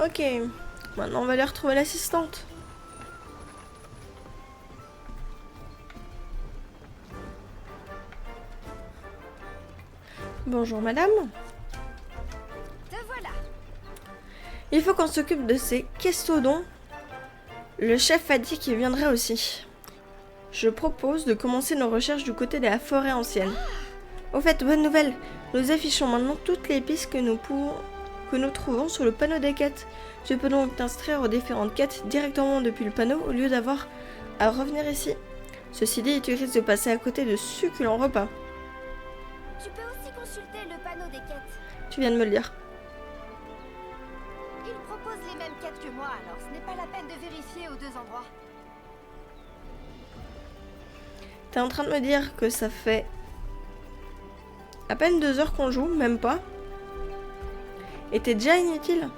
Ok. Maintenant, on va aller retrouver l'assistante. Bonjour, madame. Te voilà. Il faut qu'on s'occupe de ces questodons. Le chef a dit qu'il viendrait aussi. Je propose de commencer nos recherches du côté de la forêt ancienne. Au fait, bonne nouvelle, nous affichons maintenant toutes les pistes que nous trouvons sur le panneau des quêtes. Tu peux donc t'inscrire aux différentes quêtes directement depuis le panneau au lieu d'avoir à revenir ici. Ceci dit, tu risques de passer à côté de succulents repas. Tu peux aussi consulter le panneau des quêtes. Tu viens de me le dire. Il propose les mêmes quêtes que moi, alors ce n'est pas la peine de vérifier aux deux endroits. T'es en train de me dire que ça fait à peine 2 heures qu'on joue, même pas. Et t'es déjà inutile.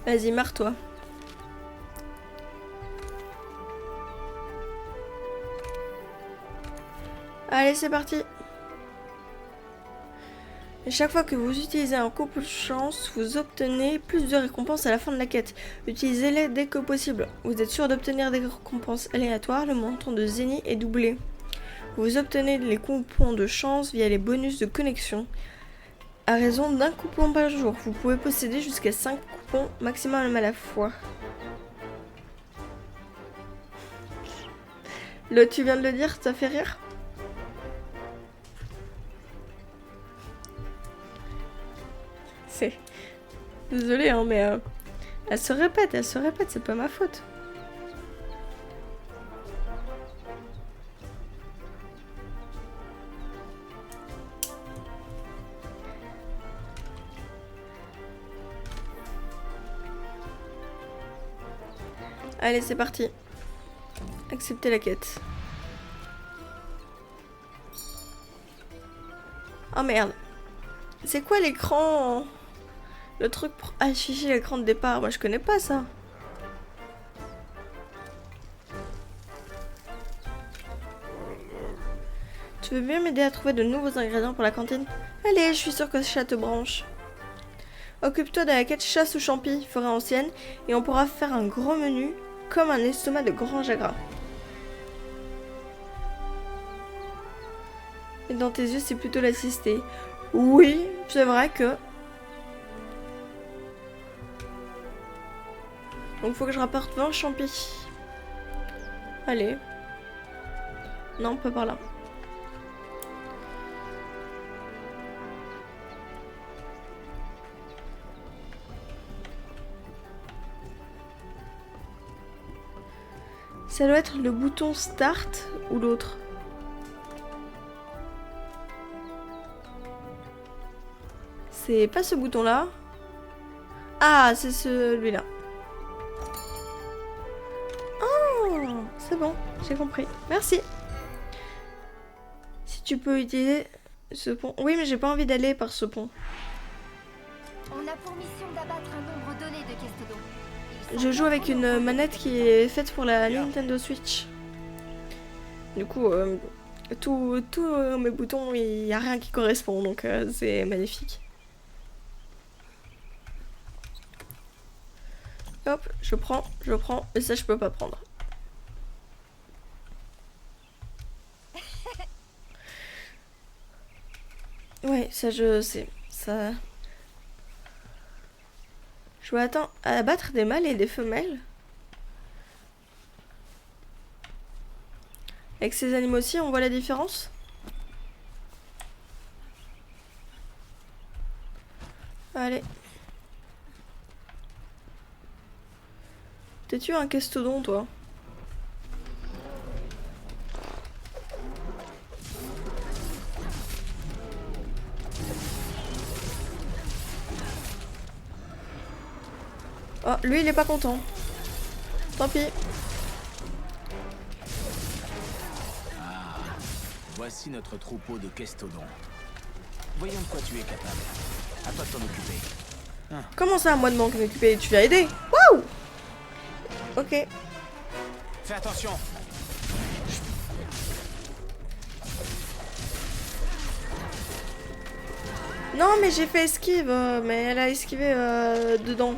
Vas-y, marre-toi. Allez, c'est parti. Et chaque fois que vous utilisez un couple de chance, vous obtenez plus de récompenses à la fin de la quête. Utilisez-les dès que possible. Vous êtes sûr d'obtenir des récompenses aléatoires, le montant de zénith est doublé. Vous obtenez les coupons de chance via les bonus de connexion. À raison d'un coupon par jour, vous pouvez posséder jusqu'à 5 coupons maximum à la fois. Tu viens de le dire, ça fait rire? Désolée, hein, mais elle se répète, c'est pas ma faute. Allez, c'est parti. Accepter la quête. Oh merde. C'est quoi l'écran? Le truc pour afficher l'écran de départ, moi je connais pas ça. Tu veux bien m'aider à trouver de nouveaux ingrédients pour la cantine? Allez, je suis sûre que ça te branche. Occupe-toi de la quête chasse aux champis, forêt ancienne, et on pourra faire un gros menu comme un estomac de grange à gras. Et dans tes yeux, c'est plutôt l'assister. Oui, c'est vrai que... Donc faut que je rapporte 20 champis. Allez. Non, pas par là. Ça doit être le bouton Start ou l'autre. C'est pas ce bouton-là. Ah, c'est celui-là. Oh, c'est bon, j'ai compris. Merci. Si tu peux utiliser ce pont. Oui, mais j'ai pas envie d'aller par ce pont. On a pour mission d'abattre un nombre donné de questodons. Je joue avec une manette qui est faite pour la Nintendo Switch. Du coup, tous mes boutons, il n'y a rien qui correspond, donc c'est magnifique. Hop, je prends, et ça je peux pas prendre. Ouais, ça je sais, ça... Je dois attendre à abattre des mâles et des femelles. Avec ces animaux aussi, on voit la différence? Allez. T'es-tu un questodon, toi? Oh, lui, il est pas content. Tant pis. Voici notre troupeau de questodons. Voyons de quoi tu es capable. À toi de t'en occuper. Comment ça, à moi de m'en occuper? Tu vas aider? Waouh! Ok. Fais attention. Non, mais j'ai fait esquive, mais elle a esquivé dedans.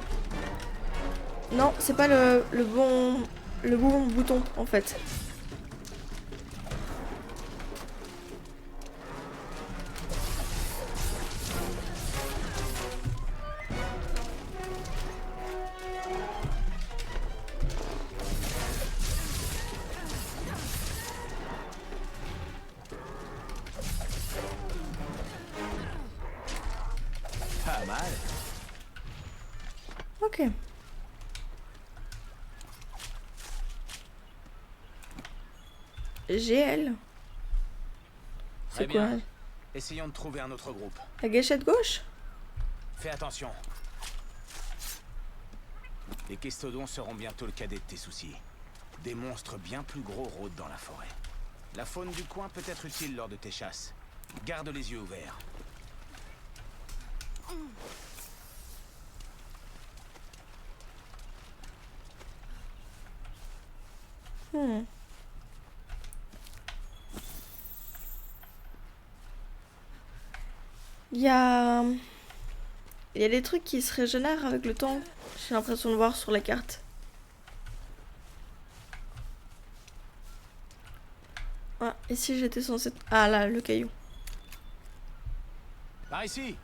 Non, c'est pas le bon bouton en fait. Pas mal. Ok. GL. Très C'est quoi? bien. Essayons de trouver un autre groupe. La gâchette gauche? Fais attention. Les Kestodons seront bientôt le cadet de tes soucis. Des monstres bien plus gros rôdent dans la forêt. La faune du coin peut être utile lors de tes chasses. Garde les yeux ouverts. Il y a... Il y a des trucs qui se régénèrent avec le temps. J'ai l'impression de voir sur la carte. Ah, ici j'étais censée... Ah là, le caillou. Par ici.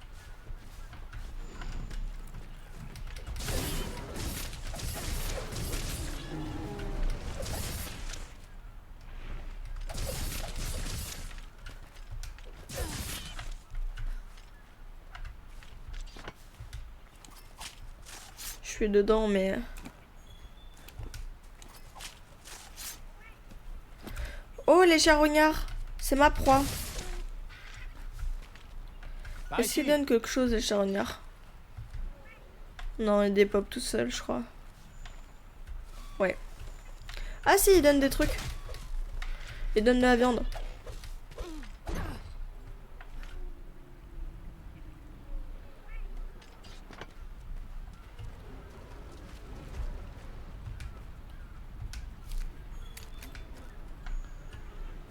Je suis dedans, mais... Oh, les charognards! C'est ma proie. Par Est-ce qu'ils ici. donnent quelque chose, les charognards? Non, ils dépopent tout seuls, je crois. Ouais. Ah si, ils donnent des trucs. Ils donnent de la viande.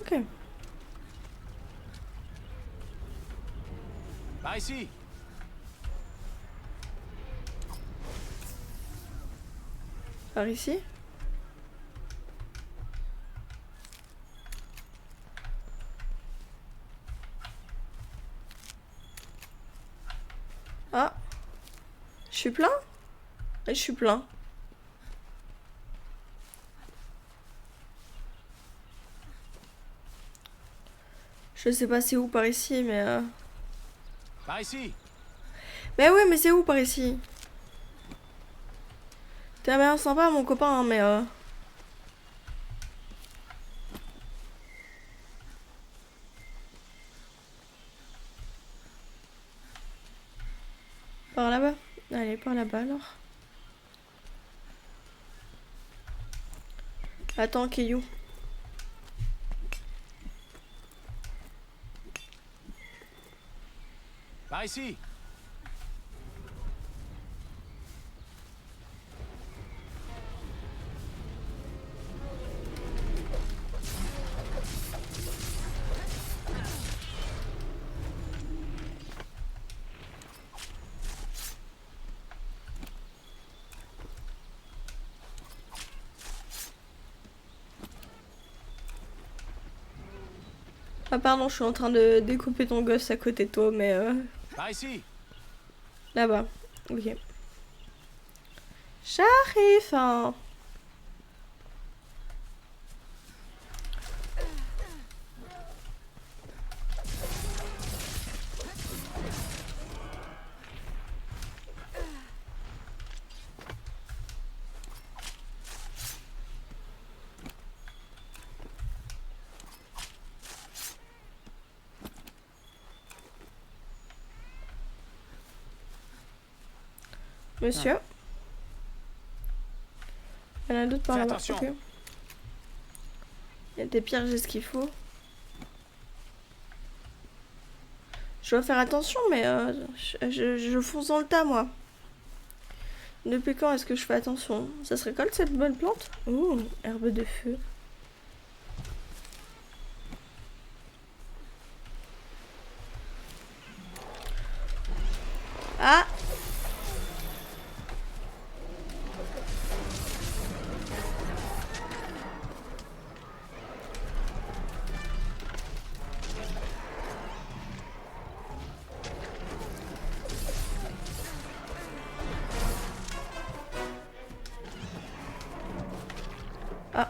Ok. Par ici. Par ici. Ah. Je suis plein? Et je suis plein. Je sais pas c'est où par ici, mais... Par ici. Mais ouais, mais c'est où par ici? T'es bien sympa, mon copain, hein, mais... Par là-bas? Allez, par là-bas, alors. Attends, Caillou. Par ici. Ah pardon, je suis en train de découper ton gosse à côté de toi, mais... Par ici. Là-bas. Ok. J'arrive, hein. Monsieur. Il y en a d'autres par Fais là-bas. attention. Ok. Il y a des pierres, j'ai ce qu'il faut. Je dois faire attention, mais je fonce dans le tas, moi. Depuis quand est-ce que je fais attention? Ça se récolte cette bonne plante? Ouh, herbe de feu. Ah! Ah.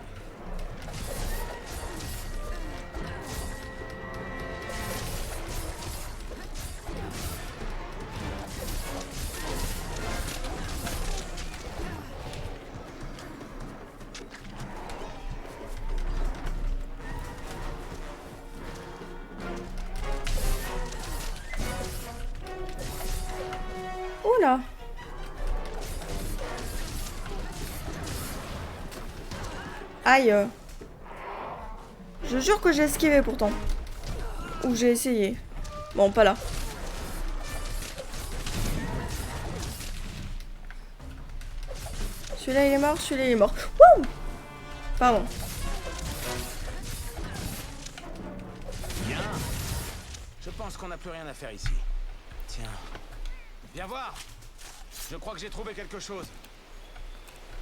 Oula. Aïe. Je jure que j'ai esquivé pourtant. Ou j'ai essayé. Bon, pas là. Celui-là il est mort, celui-là il est mort. Wouh! Pardon. Bien. Je pense qu'on n'a plus rien à faire ici. Tiens. Viens voir. Je crois que j'ai trouvé quelque chose.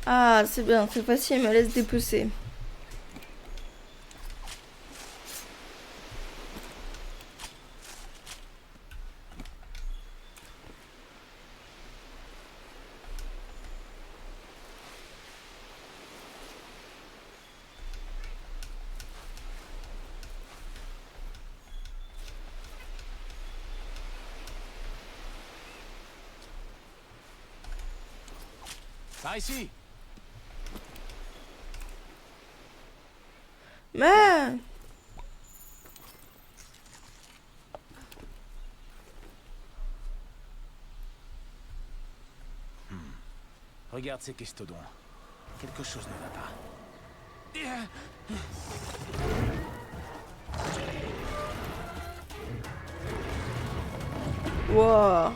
Ah, c'est bien, cette fois-ci elle me laisse dépecer. Par ici. Mais... Regarde ces questodons. Quelque chose ne va pas. Wow.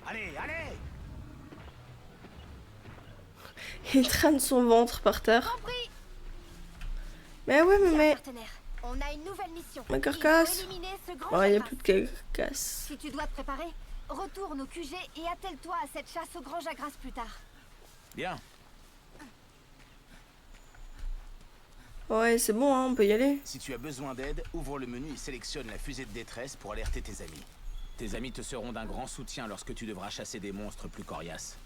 Allez, allez! Il traîne son ventre par terre. Compris. Mais ouais, mais... Partenaire, on a une nouvelle mission. Ma Il faut carcasse. éliminer ce grand Oh, il n'y a jackrace. plus de carcasse. Si tu dois te préparer, retourne au QG et attelle-toi à cette chasse au grand jackrace plus tard. Bien. Ouais, c'est bon, hein, on peut y aller. Si tu as besoin d'aide, ouvre le menu et sélectionne la fusée de détresse pour alerter tes amis. Tes amis te seront d'un grand soutien lorsque tu devras chasser des monstres plus coriaces.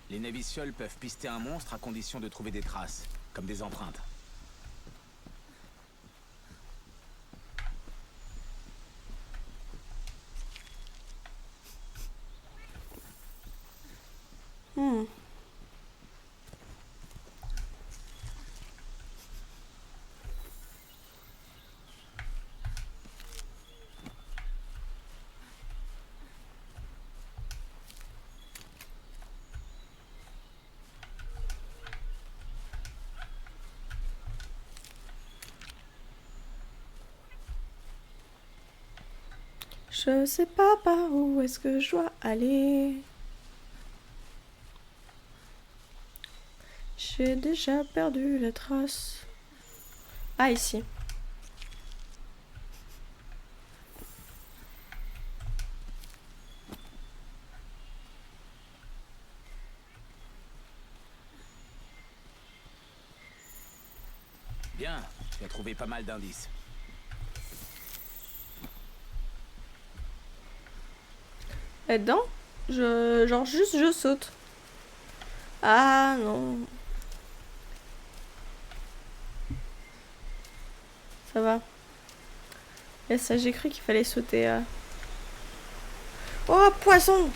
Les Navicioles peuvent pister un monstre à condition de trouver des traces, comme des empreintes. Hmm. Je sais pas par où est-ce que je dois aller. J'ai déjà perdu la trace. Ah, ici. Bien, tu as trouvé pas mal d'indices. Là-dedans? Genre juste je saute. Ah non. Ça va. Et ça, j'ai cru qu'il fallait sauter. Oh, poisson!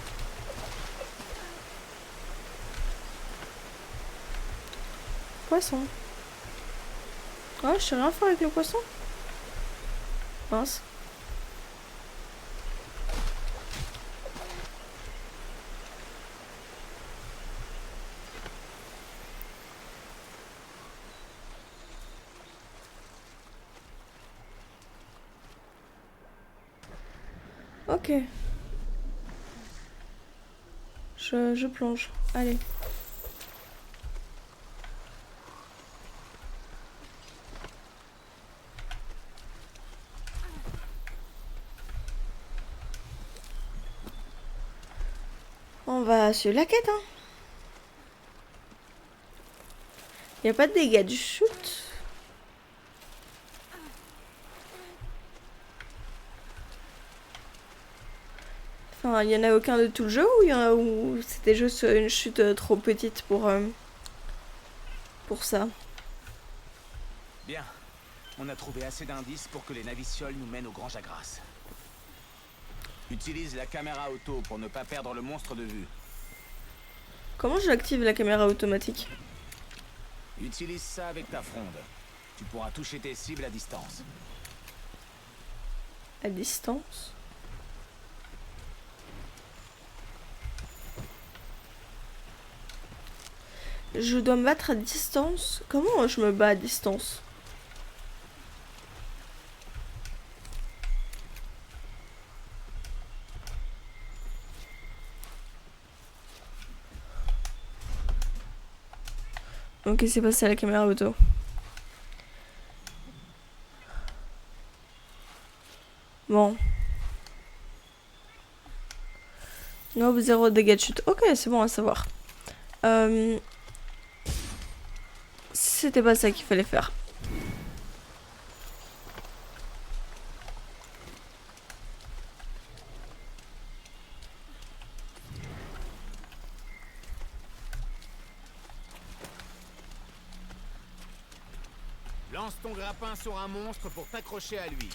Poisson. Oh, je sais rien faire avec le poisson. Mince. Ok. Je plonge. Allez. On va suivre la quête, hein. Y a pas de dégâts du shoot. Enfin, y en a aucun de tout le jeu ou y en a où c'était juste une chute trop petite pour ça. Bien. On a trouvé assez d'indices pour que les Navicioles nous mènent au Grand Jagras. Utilise la caméra auto pour ne pas perdre le monstre de vue. Comment j'active la caméra automatique? Utilise ça avec ta fronde. Tu pourras toucher tes cibles à distance. À distance? Je dois me battre à distance? Comment je me bats à distance? Ok, c'est passé à la caméra auto. Bon. Nope, 0 dégâts de chute. Ok, c'est bon à savoir. C'était pas ça qu'il fallait faire. Lance ton grappin sur un monstre pour t'accrocher à lui.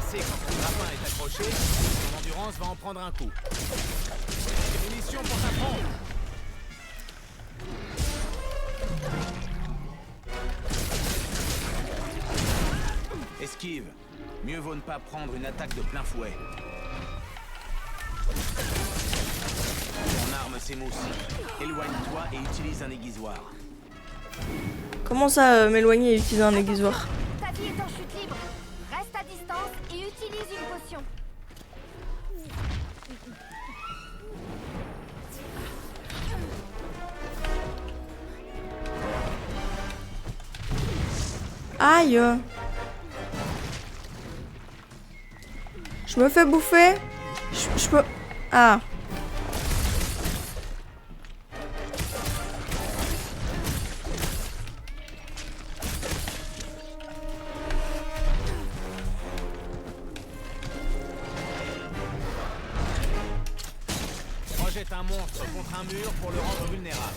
Déplacer quand ton grappin est accroché, ton endurance va en prendre un coup. Des munitions pour ta fronde. Esquive. Mieux vaut ne pas prendre une attaque de plein fouet. Ton arme s'émousse. Éloigne-toi et utilise un aiguisoir. Comment ça, m'éloigner et utiliser un aiguisoir? Ta vie est en chute libre. Reste à distance et utilise une potion. Aïe! Je me fais bouffer? Je peux... Ah. Projette un monstre contre un mur pour le rendre vulnérable.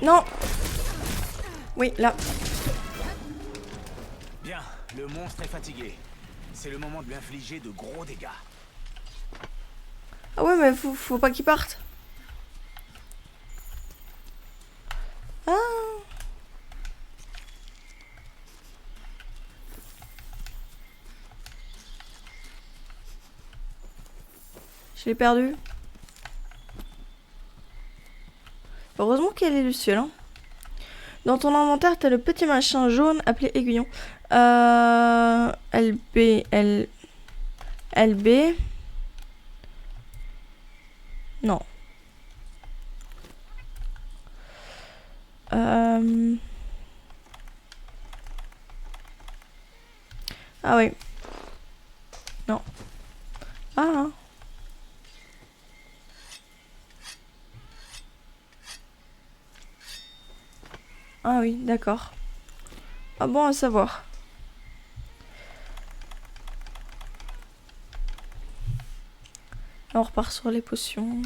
Non! Oui, là. Bien, le monstre est fatigué. C'est le moment de lui infliger de gros dégâts. Ah ouais, mais faut pas qu'il parte. Ah! Je l'ai perdu. Heureusement qu'elle est Luciole, hein. Dans ton inventaire, t'as le petit machin jaune appelé aiguillon. LB. Non. Ah oui. Non. Ah. Ah oui, d'accord. Ah bon à savoir. Là, on repart sur les potions.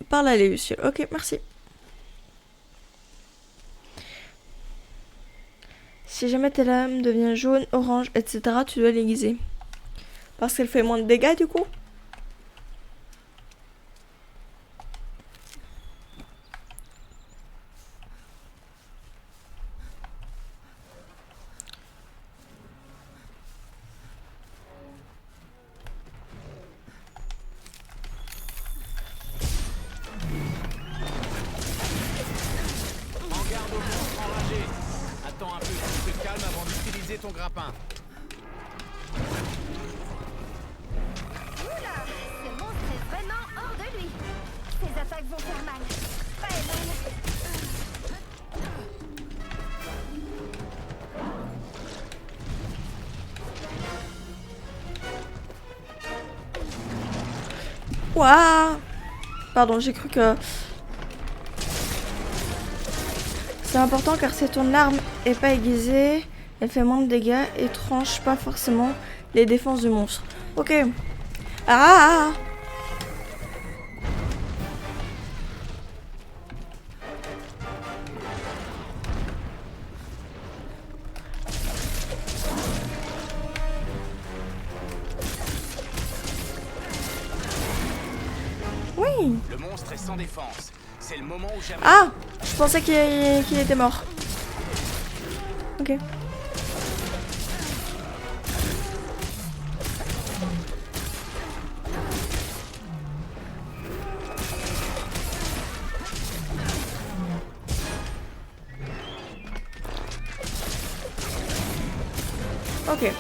Par là, les lucioles. Ok, merci. Si jamais ta lame devient jaune, orange, etc., tu dois l'aiguiser. Parce qu'elle fait moins de dégâts, du coup. En garde au monstre enragé. Attends un peu. utiliser ton grappin. Oula, ce monstre est vraiment hors de lui. Ses attaques vont faire mal. Très mal. Ouah. Pardon, j'ai cru que... C'est important car si ton arme est pas aiguisée, elle fait moins de dégâts et tranche pas forcément les défenses du monstre. Ok. Ah. Oui. Le monstre est sans défense. C'est le moment où j'aimerais... Ah, je pensais qu'il était mort. Ok. Ok. Bon,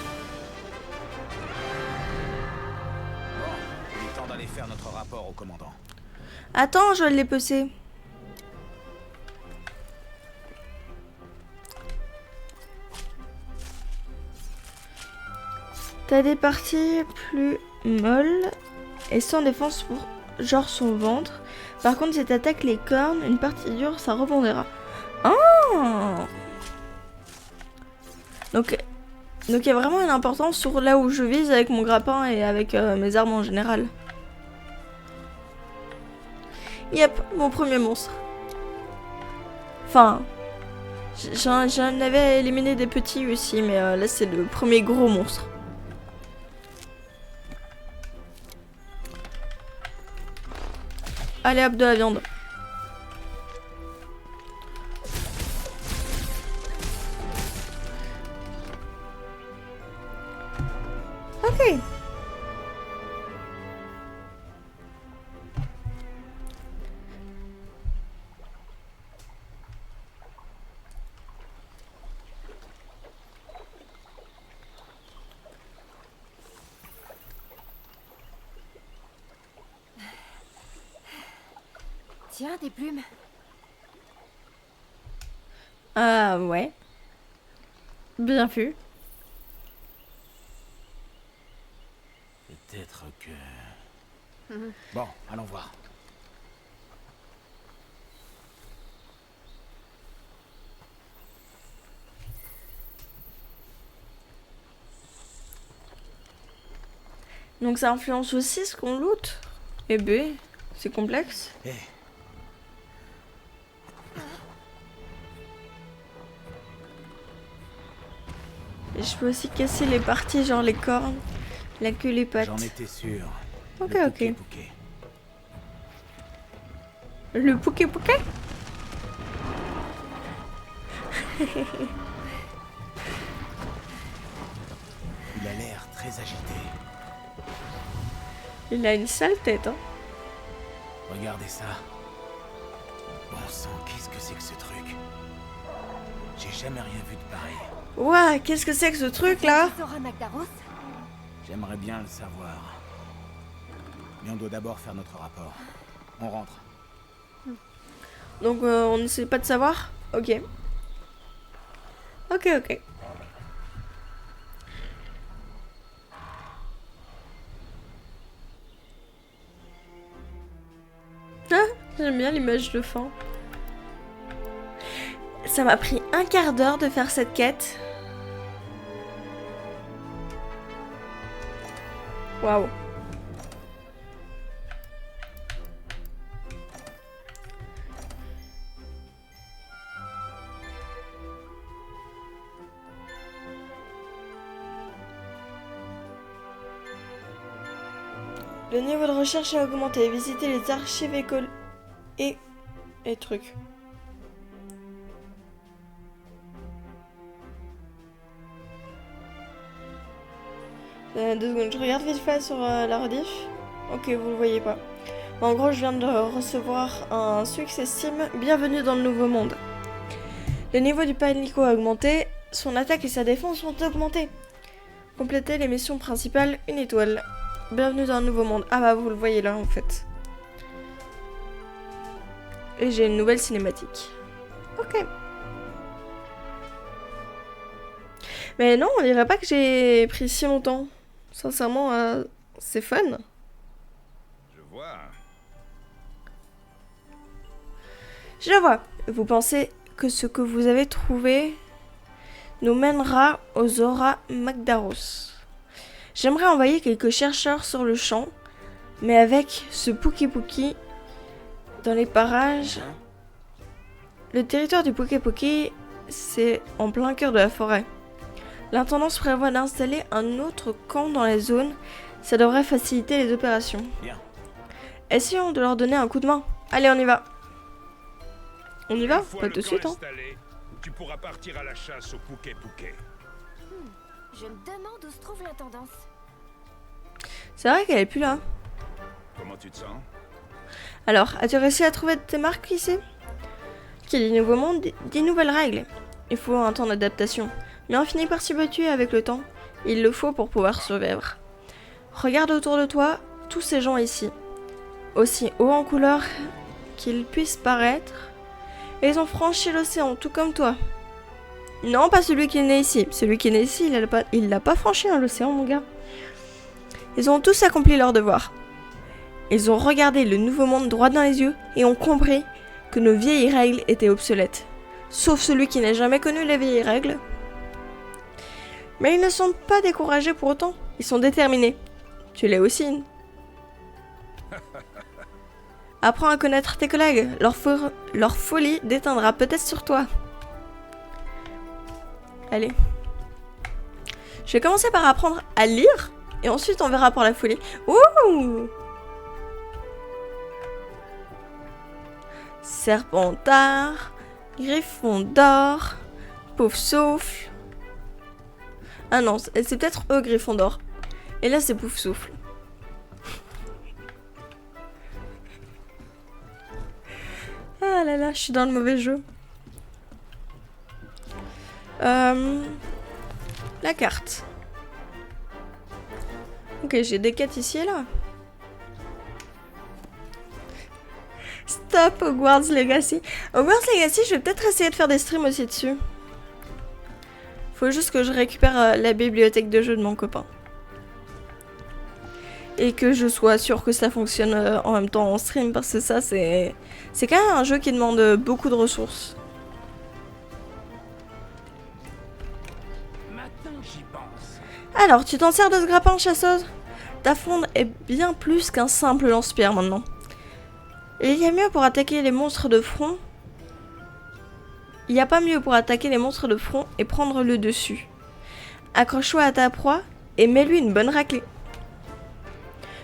il est temps d'aller faire notre rapport au commandant. Attends, je vais les pecer. T'as des parties plus molles et sans défense pour genre son ventre. Par contre, si t'attaques les cornes, une partie dure, ça rebondira. Ah. Donc il y a vraiment une importance sur là où je vise avec mon grappin et avec mes armes en général. Yep, mon premier monstre. Enfin, j'en avais éliminé des petits aussi, mais là c'est le premier gros monstre. Allez hop, de la viande. Ok. Tiens, des plumes. Ah ouais. Bien vu. Peut-être que... Bon, allons voir. Donc ça influence aussi ce qu'on loot. Eh ben, c'est complexe. Hé, Et je peux aussi casser les parties, genre les cornes, la queue, les pattes. j'en étais sûr. Ok, Le ok. pouquet-pouquet. Le pouquet pouquet. Il a l'air très agité. Il a une sale tête, hein. Regardez ça. Bon sang, qu'est-ce que c'est que ce truc? J'ai jamais rien vu de pareil. Ouah, qu'est-ce que c'est que ce truc là? Sora Magdaros. J'aimerais bien le savoir. Mais on doit d'abord faire notre rapport. On rentre. Donc on n'essaie pas de savoir? Ok. Ok, ok. Ah, j'aime bien l'image de fin. Ça m'a pris un quart d'heure de faire cette quête. Waouh. Le niveau de recherche a augmenté. Visitez les archives écoles et trucs. Deux secondes, je regarde vite fait sur la rediff. Ok, vous le voyez pas. En gros, je viens de recevoir un succès Steam. Bienvenue dans le nouveau monde. Le niveau du panico a augmenté. Son attaque et sa défense sont augmentées. Complétez les missions principales, une étoile. Bienvenue dans un nouveau monde. Ah bah vous le voyez là en fait. Et j'ai une nouvelle cinématique. Ok. Mais non, on dirait pas que j'ai pris si longtemps. Sincèrement, c'est fun. Je vois. Je vois. Vous pensez que ce que vous avez trouvé nous mènera aux Zora Magdaros. J'aimerais envoyer quelques chercheurs sur le champ, mais avec ce Puki dans les parages. Le territoire du Puki, c'est en plein cœur de la forêt. L'intendance prévoit d'installer un autre camp dans la zone. Ça devrait faciliter les opérations. Bien. Essayons de leur donner un coup de main. Allez, on y va. On y va? Une fois Pas le tout de camp suite, hein. installé, tu pourras partir à la chasse au Pouquet. Je me demande où se trouve l'intendance. C'est vrai qu'elle est plus là. Comment tu te sens? Alors, as-tu réussi à trouver tes marques ici? Qui dit nouveau monde, dit nouvelles règles. Il faut un temps d'adaptation. Mais on finit par s'y habituer avec le temps. Il le faut pour pouvoir survivre. Regarde autour de toi, tous ces gens ici. Aussi hauts en couleur qu'ils puissent paraître. Et ils ont franchi l'océan, tout comme toi. Non, pas celui qui est né ici. Celui qui est né ici, il l'a pas franchi l'océan, mon gars. Ils ont tous accompli leur devoir. Ils ont regardé le nouveau monde droit dans les yeux et ont compris que nos vieilles règles étaient obsolètes. Sauf celui qui n'a jamais connu les vieilles règles. Mais ils ne sont pas découragés pour autant. Ils sont déterminés. Tu l'es aussi. Apprends à connaître tes collègues. Leur folie déteindra peut-être sur toi. Allez. Je vais commencer par apprendre à lire. Et ensuite on verra pour la folie. Ouh! Serpentard. Griffon d'or. Pouf souffle. Ah non, c'est peut-être eux Gryffondor. Et là c'est Pouf souffle. Ah là là, je suis dans le mauvais jeu. La carte. Ok, j'ai des quêtes ici et là. Stop Hogwarts Legacy. Hogwarts Legacy, je vais peut-être essayer de faire des streams aussi dessus. Faut juste que je récupère la bibliothèque de jeux de mon copain. Et que je sois sûre que ça fonctionne en même temps en stream, parce que ça, c'est quand même un jeu qui demande beaucoup de ressources. Maintenant j'y pense. Alors, tu t'en sers de ce grappin, chasseuse? Ta fronde est bien plus qu'un simple lance-pierre maintenant. Il y a mieux pour attaquer les monstres de front. Il n'y a pas mieux pour attaquer les monstres de front et prendre le dessus. Accroche-toi à ta proie et mets-lui une bonne raclée.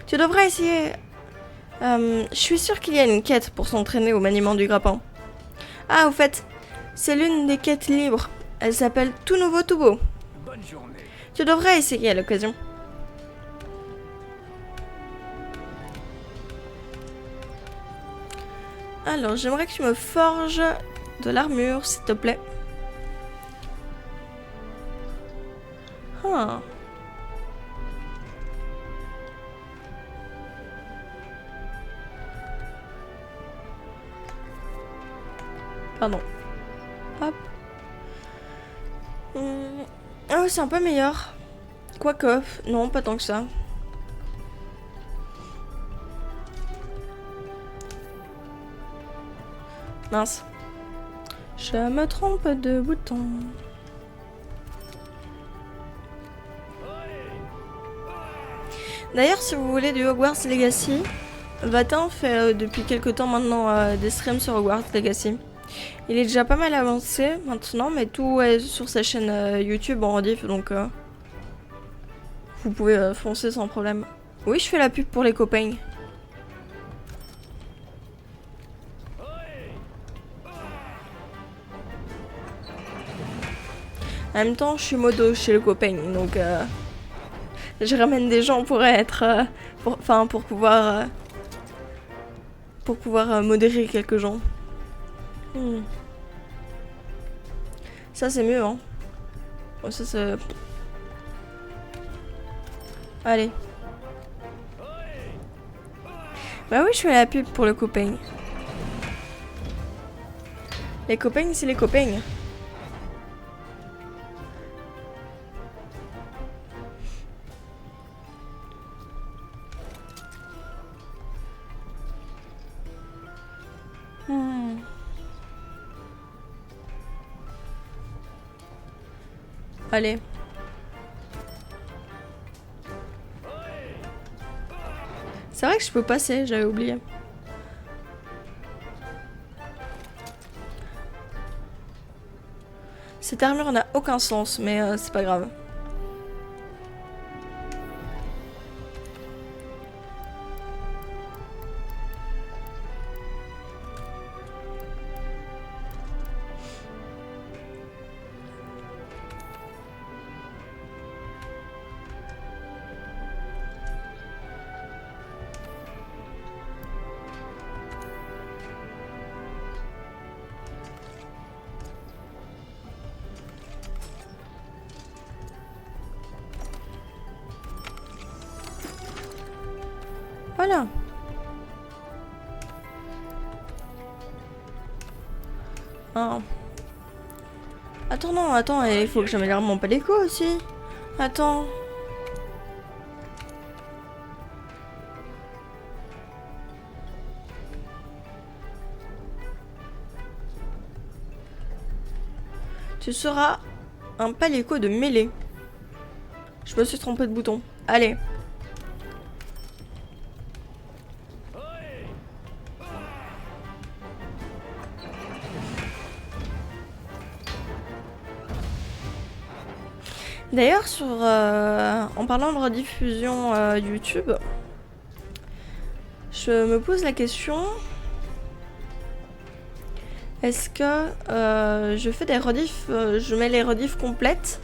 Tu devras essayer... je suis sûre qu'il y a une quête pour s'entraîner au maniement du grappin. Ah, au fait, c'est l'une des quêtes libres. Elle s'appelle Tout Nouveau Tout Beau. Bonne journée. Tu devrais essayer à l'occasion. Alors, j'aimerais que tu me forges de l'armure, s'il te plaît. Ah. Pardon. Hop. Ah oui, c'est un peu meilleur. Quoique, non, pas tant que ça. Mince. Je me trompe de bouton. D'ailleurs, si vous voulez du Hogwarts Legacy, Vatin fait depuis quelques temps maintenant des streams sur Hogwarts Legacy. Il est déjà pas mal avancé maintenant, mais tout est sur sa chaîne YouTube en rediff, donc vous pouvez foncer sans problème. Oui, je fais la pub pour les copains. En même temps, je suis modo chez le copain, donc je ramène des gens pour être, pour pouvoir modérer quelques gens. Ça c'est mieux, hein. Oh, ça c'est... Allez. Bah oui, je fais la pub pour le copain. Les copains, c'est les copains. Allez. C'est vrai que je peux passer, j'avais oublié. Cette armure n'a aucun sens, mais c'est pas grave. Voilà. Oh. Attends, non, attends, il faut que j'améliore mon palico aussi. Attends. Tu seras un palico de mêlée. Je me suis trompée de bouton. Allez. D'ailleurs, en parlant de rediffusion YouTube, je me pose la question, est-ce que je fais des rediffs, je mets les rediffs complètes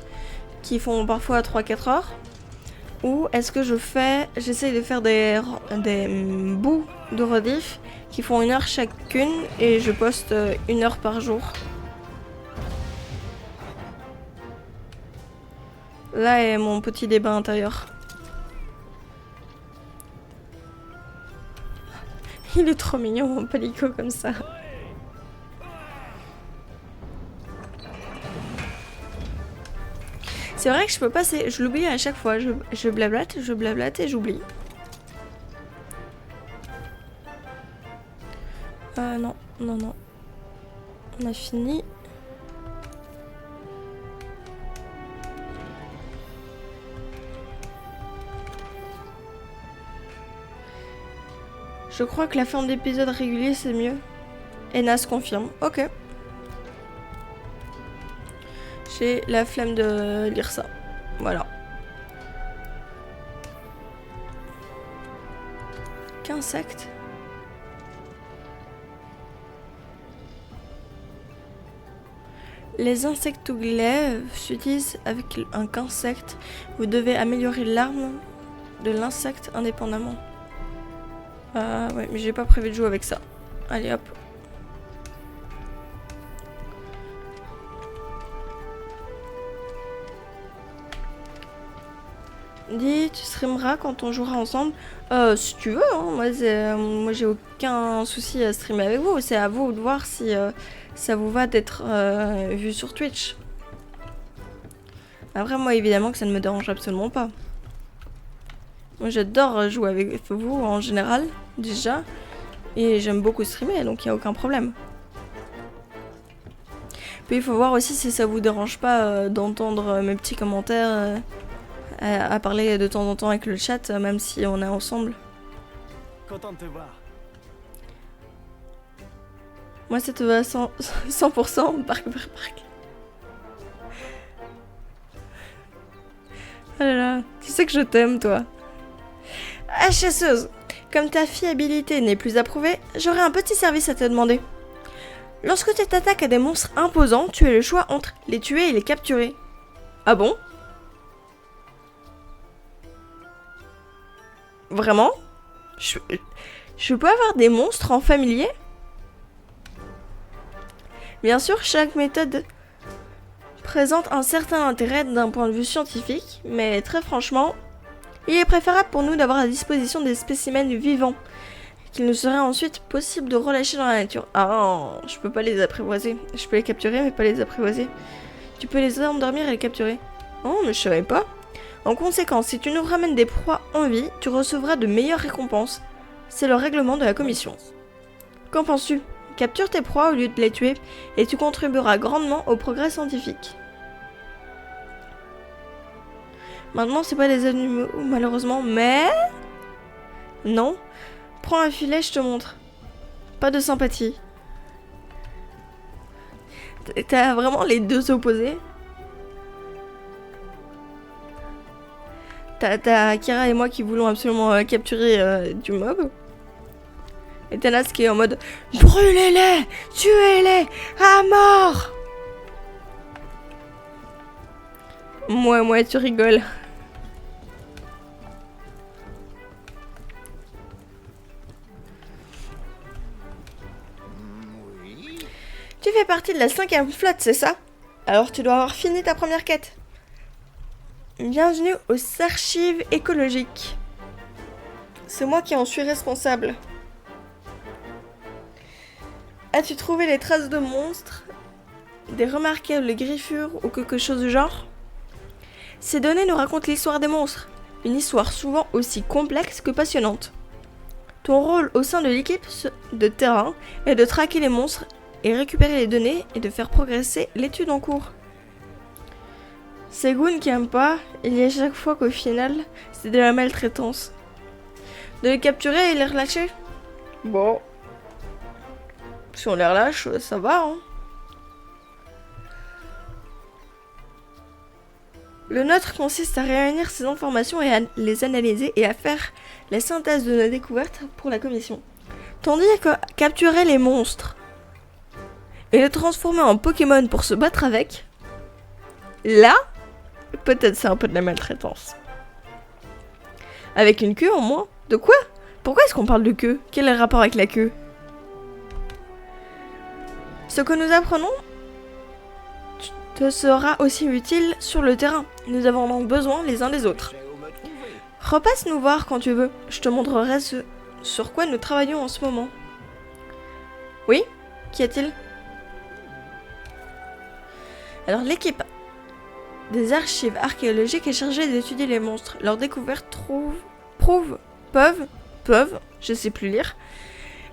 qui font parfois 3-4 heures, ou est-ce que j'essaie de faire des bouts de rediff qui font 1 heure chacune et je poste 1 heure par jour. Là est mon petit débat intérieur. Il est trop mignon mon palico comme ça. C'est vrai que je peux passer, je l'oublie à chaque fois. Je blablate et j'oublie. Non. On a fini. Je crois que la fin d'épisode régulier c'est mieux. Enas confirme. Ok. J'ai la flemme de lire ça. Voilà. Qu'insecte. Les insectoglaives s'utilisent avec un qu'insecte. Vous devez améliorer l'arme de l'insecte indépendamment. Ouais, mais j'ai pas prévu de jouer avec ça. Allez hop. Dis, tu streameras quand on jouera ensemble. Si tu veux, hein. Moi j'ai aucun souci à streamer avec vous. C'est à vous de voir si ça vous va d'être vu sur Twitch. Après, moi évidemment que ça ne me dérange absolument pas. Moi j'adore jouer avec vous en général, déjà. Et j'aime beaucoup streamer, donc il n'y a aucun problème. Puis il faut voir aussi si ça vous dérange pas d'entendre mes petits commentaires, à parler de temps en temps avec le chat, même si on est ensemble. Content de te voir. Moi ça te va 100% parc par parc. Oh là là, tu sais que je t'aime toi. Ah, chasseuse, comme ta fiabilité n'est plus approuvée, j'aurai un petit service à te demander. Lorsque tu t'attaques à des monstres imposants, tu as le choix entre les tuer et les capturer. Ah bon? Vraiment? Je peux avoir des monstres en familier? Bien sûr, chaque méthode présente un certain intérêt d'un point de vue scientifique, mais très franchement, il est préférable pour nous d'avoir à disposition des spécimens vivants, qu'il nous serait ensuite possible de relâcher dans la nature. Ah, je peux pas les apprivoiser. Je peux les capturer, mais pas les apprivoiser. Tu peux les endormir et les capturer. Oh, mais je savais pas. En conséquence, si tu nous ramènes des proies en vie, tu recevras de meilleures récompenses. C'est le règlement de la commission. Qu'en penses-tu ? Capture tes proies au lieu de les tuer, et tu contribueras grandement au progrès scientifique. Maintenant, c'est pas des animaux, malheureusement, mais... Non. Prends un filet, je te montre. Pas de sympathie. T'as vraiment les deux opposés. T'as Kira et moi qui voulons absolument capturer du mob. Et t'as Nas qui est en mode brûlez-les, tuez-les, à mort. Moi, tu rigoles. Tu fais partie de la 5e flotte, c'est ça? Alors tu dois avoir fini ta première quête. Bienvenue aux archives écologiques. C'est moi qui en suis responsable. As-tu trouvé les traces de monstres? Des remarquables griffures ou quelque chose du genre? Ces données nous racontent l'histoire des monstres. Une histoire souvent aussi complexe que passionnante. Ton rôle au sein de l'équipe de terrain est de traquer les monstres et récupérer les données et de faire progresser l'étude en cours. C'est Goon qui aime pas, il y a chaque fois qu'au final, c'est de la maltraitance. De les capturer et les relâcher? Bon. Si on les relâche, ça va, hein. Le nôtre consiste à réunir ces informations et à les analyser et à faire la synthèse de nos découvertes pour la commission. Tandis que capturer les monstres et les transformer en Pokémon pour se battre avec, là, peut-être c'est un peu de la maltraitance. Avec une queue en moins? De quoi? Pourquoi est-ce qu'on parle de queue? Quel est le rapport avec la queue? Ce que nous apprenons te sera aussi utile sur le terrain. Nous avons donc besoin les uns des autres. Repasse nous voir quand tu veux. Je te montrerai ce sur quoi nous travaillons en ce moment. Oui? Qu'y a-t-il? Alors l'équipe des archives archéologiques est chargée d'étudier les monstres. Leurs découvertes peuvent, je sais plus lire.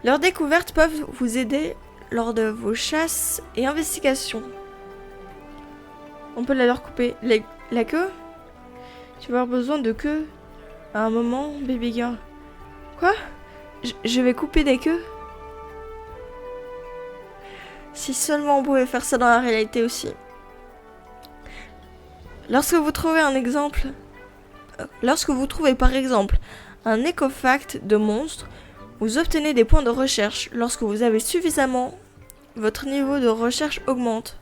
Leurs découvertes peuvent vous aider lors de vos chasses et investigations. On peut leur couper la queue. Tu vas avoir besoin de queue à un moment, baby girl. Quoi? Je vais couper des queues? Si seulement on pouvait faire ça dans la réalité aussi. Lorsque vous trouvez par exemple un écofact de monstre, vous obtenez des points de recherche. Lorsque vous avez suffisamment, votre niveau de recherche augmente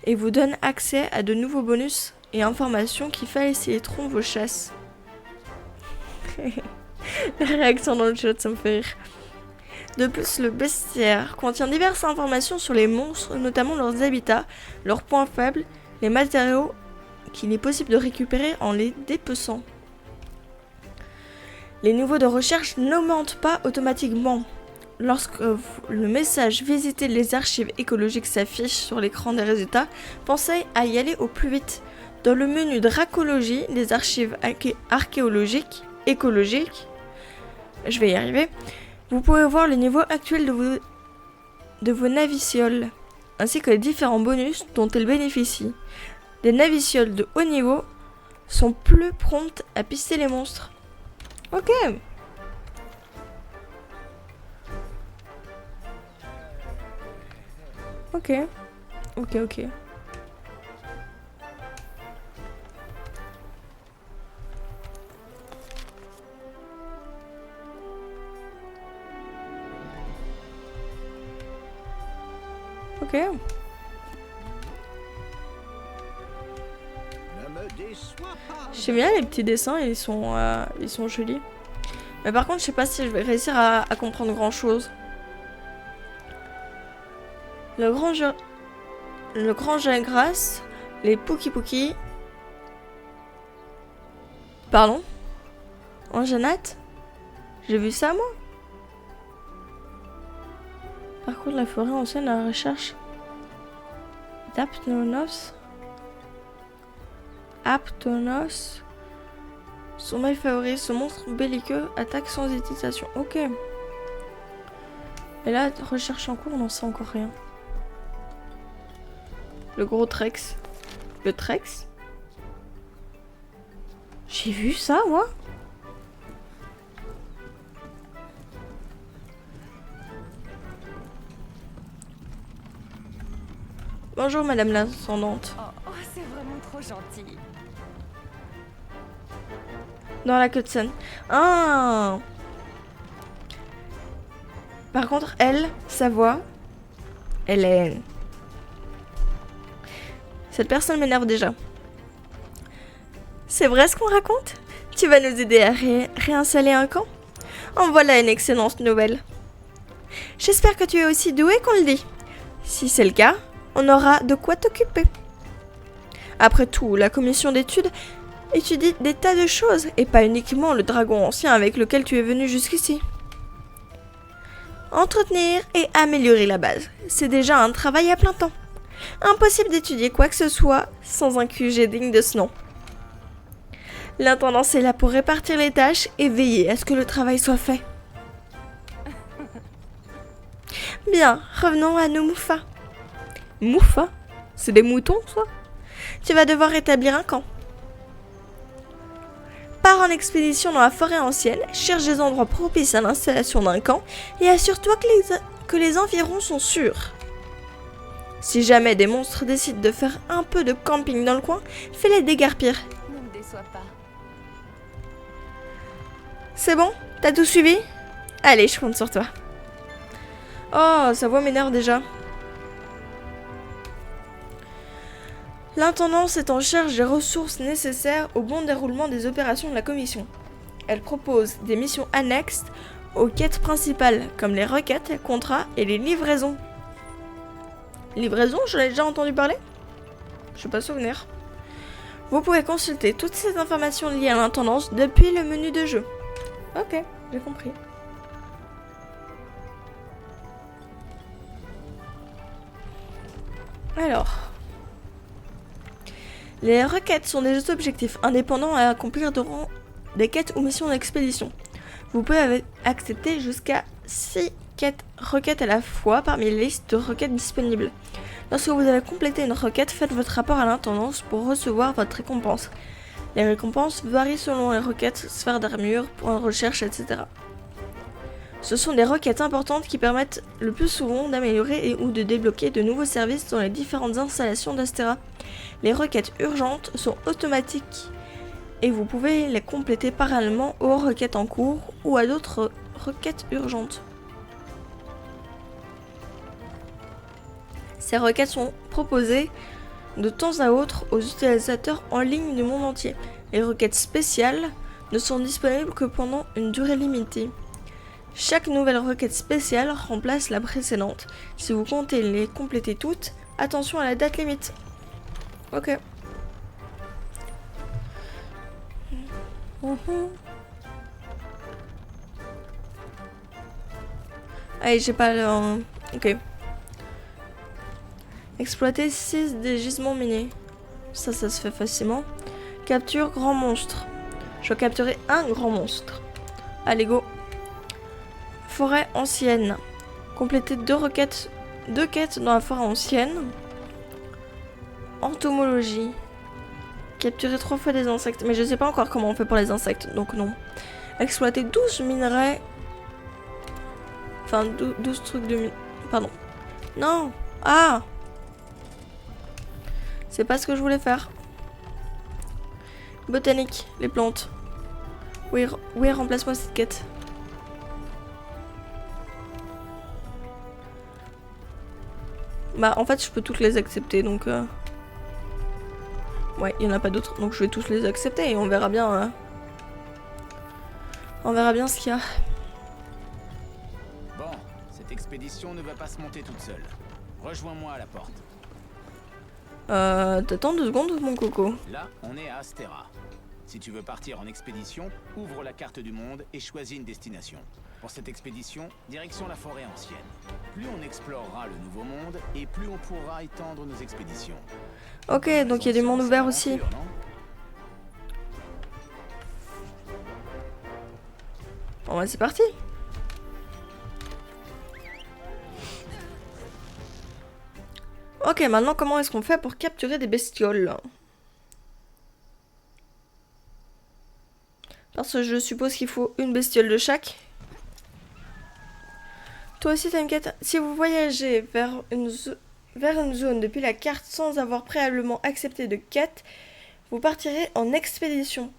et vous donne accès à de nouveaux bonus et informations qui faciliteront vos chasses. La réaction dans le chat, ça me fait rire. De plus, le bestiaire contient diverses informations sur les monstres, notamment leurs habitats, leurs points faibles, les matériaux qu'il est possible de récupérer en les dépeçant. Les niveaux de recherche n'augmentent pas automatiquement. Lorsque le message « Visiter les archives écologiques » s'affiche sur l'écran des résultats, pensez à y aller au plus vite. Dans le menu Dracologie des archives archéologiques, écologiques, je vais y arriver, vous pouvez voir le niveau actuel de vos navicioles, ainsi que les différents bonus dont elles bénéficient. Les navicioles de haut niveau sont plus promptes à pister les monstres. Ok. Ok. Ok. J'aime bien les petits dessins, ils sont jolis. Mais par contre, je sais pas si je vais réussir à comprendre grand chose. Le grand Jagras Les Pookie. Pardon? En Janat? J'ai vu ça, moi? Par contre, la forêt ancienne à la recherche d'Aptonos. Aptonos. Son mail favori, ce monstre belliqueux attaque sans hésitation. Ok. Et là, recherche en cours, on n'en sait encore rien. Le gros Trex. Le Trex? J'ai vu ça, moi? Bonjour, madame l'ascendante. Oh, c'est vraiment trop gentil. Dans la cutscene. Ah! Par contre, elle, sa voix, elle est... Cette personne m'énerve déjà. C'est vrai ce qu'on raconte? Tu vas nous aider à réinstaller un camp? En voilà une excellente nouvelle. J'espère que tu es aussi doué qu'on le dit. Si c'est le cas, on aura de quoi t'occuper. Après tout, la commission d'études étudie des tas de choses, et pas uniquement le dragon ancien avec lequel tu es venu jusqu'ici. Entretenir et améliorer la base, c'est déjà un travail à plein temps. Impossible d'étudier quoi que ce soit sans un QG digne de ce nom. L'intendance est là pour répartir les tâches et veiller à ce que le travail soit fait. Bien, revenons à nos Moufa. Moufa? C'est des moutons, ça? Tu vas devoir établir un camp. Pars en expédition dans la forêt ancienne, cherche des endroits propices à l'installation d'un camp et assure-toi que les environs sont sûrs. Si jamais des monstres décident de faire un peu de camping dans le coin, fais-les déguerpir. Ne me déçois pas. C'est bon? T'as tout suivi? Allez, je compte sur toi. Oh, sa voix m'énerve déjà. L'intendance est en charge des ressources nécessaires au bon déroulement des opérations de la commission. Elle propose des missions annexes aux quêtes principales, comme les requêtes, contrats et les livraisons. Livraison, je l'ai déjà entendu parler? Je ne peux pas souvenir. Vous pouvez consulter toutes ces informations liées à l'intendance depuis le menu de jeu. Ok, j'ai compris. Alors... Les requêtes sont des objectifs indépendants à accomplir durant des quêtes ou missions d'expédition. Vous pouvez accepter jusqu'à 6 requêtes à la fois parmi les listes de requêtes disponibles. Lorsque vous avez complété une requête, faites votre rapport à l'intendance pour recevoir votre récompense. Les récompenses varient selon les requêtes, sphères d'armure, points de recherche, etc. Ce sont des requêtes importantes qui permettent le plus souvent d'améliorer et ou de débloquer de nouveaux services dans les différentes installations d'Astera. Les requêtes urgentes sont automatiques et vous pouvez les compléter parallèlement aux requêtes en cours ou à d'autres requêtes urgentes. Ces requêtes sont proposées de temps à autre aux utilisateurs en ligne du monde entier. Les requêtes spéciales ne sont disponibles que pendant une durée limitée. Chaque nouvelle requête spéciale remplace la précédente. Si vous comptez les compléter toutes, attention à la date limite. Ok. Allez, j'ai pas le... Ok. Exploiter 6 des gisements minés. Ça se fait facilement. Capture grand monstre. Je dois capturer un grand monstre. Allez, go. Forêt ancienne. Compléter 2 quêtes dans la forêt ancienne. Entomologie. Capturer 3 fois des insectes. Mais je sais pas encore comment on fait pour les insectes, donc non. Exploiter 12 minerais. Enfin, 12 trucs de... Pardon. Non. Ah. C'est pas ce que je voulais faire. Botanique, les plantes. Oui, remplace-moi cette quête. Bah, en fait, je peux toutes les accepter, donc... Ouais, il n'y en a pas d'autres, donc je vais tous les accepter et on verra bien... On verra bien ce qu'il y a. Bon, cette expédition ne va pas se monter toute seule. Rejoins-moi à la porte. T'attends 2 secondes, mon coco. Là, on est à Astera. Si tu veux partir en expédition, ouvre la carte du monde et choisis une destination. Pour cette expédition, direction la forêt ancienne. Plus on explorera le nouveau monde et plus on pourra étendre nos expéditions. Ok, donc il y a des mondes ouverts aussi. Aventure, non? Bon, bah, c'est parti. Ok, maintenant comment est-ce qu'on fait pour capturer des bestioles? Parce que je suppose qu'il faut une bestiole de chaque. Toi aussi t'as une quête. Si vous voyagez vers une zone depuis la carte sans avoir préalablement accepté de quête, vous partirez en expédition.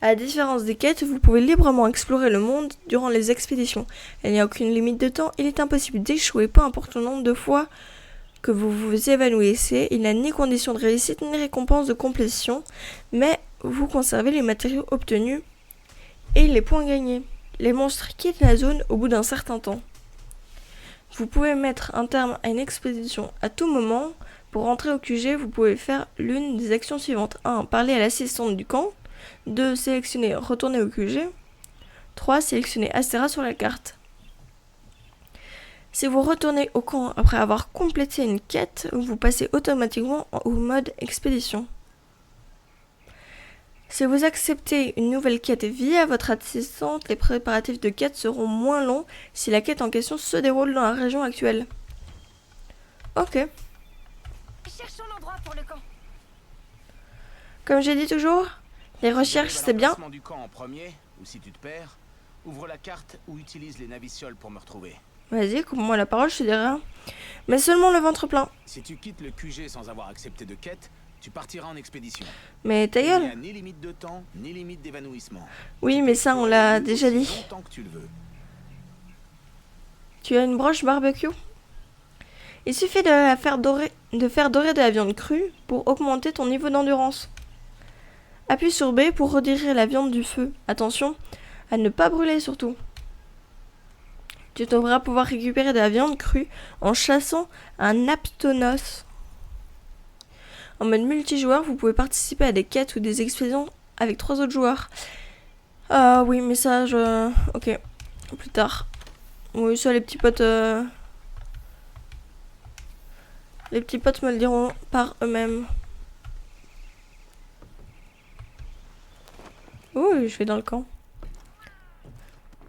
À la différence des quêtes, vous pouvez librement explorer le monde durant les expéditions. Il n'y a aucune limite de temps, il est impossible d'échouer, peu importe le nombre de fois que vous vous évanouissez. Il n'y a ni condition de réussite ni récompense de complétion, mais vous conservez les matériaux obtenus et les points gagnés. Les monstres quittent la zone au bout d'un certain temps. Vous pouvez mettre un terme à une expédition à tout moment. Pour rentrer au QG, vous pouvez faire l'une des actions suivantes. 1. Parler à l'assistante du camp. 2. Sélectionner retourner au QG. 3. Sélectionner Astera sur la carte. Si vous retournez au camp après avoir complété une quête, vous passez automatiquement au mode expédition. Si vous acceptez une nouvelle quête via votre assistante, les préparatifs de quête seront moins longs si la quête en question se déroule dans la région actuelle. Ok. Cherchons l'endroit pour le camp. Comme j'ai dit toujours, les recherches c'est bien. L'emplacement du camp en premier, ou si tu te perds, ouvre la carte ou utilise les navicioles pour me retrouver. Vas-y, coupe-moi la parole, je te dis rien. Mais seulement le ventre plein. Si tu quittes le QG sans avoir accepté de quête, tu partiras en expédition. Mais ta Il n'y gueule. a ni limite de temps, ni limite d'évanouissement. Oui, mais ça on l'a déjà Aussi dit. longtemps que tu le veux. Tu as une broche barbecue? Il suffit de faire dorer de la viande crue pour augmenter ton niveau d'endurance. Appuie sur B pour retirer la viande du feu. Attention à ne pas brûler surtout. Tu devras pouvoir récupérer de la viande crue en chassant un aptonos. En mode multijoueur, vous pouvez participer à des quêtes ou des expéditions avec 3 autres joueurs. Ah oui, mais ça, ok, plus tard. Oui, ça, les petits potes... Les petits potes me le diront par eux-mêmes. Oh, je vais dans le camp.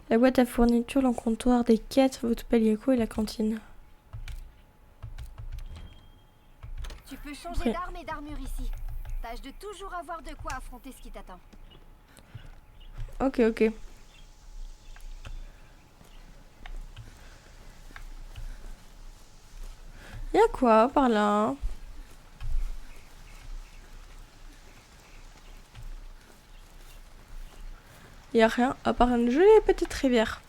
La boîte à fourniture, l'encomptoir des quêtes, votre palier et la cantine. Tu peux changer d'arme et d'armure ici. Tâche de toujours avoir de quoi affronter ce qui t'attend. Ok, ok. Y'a quoi par là? Y'a rien à part une jolie petite rivière.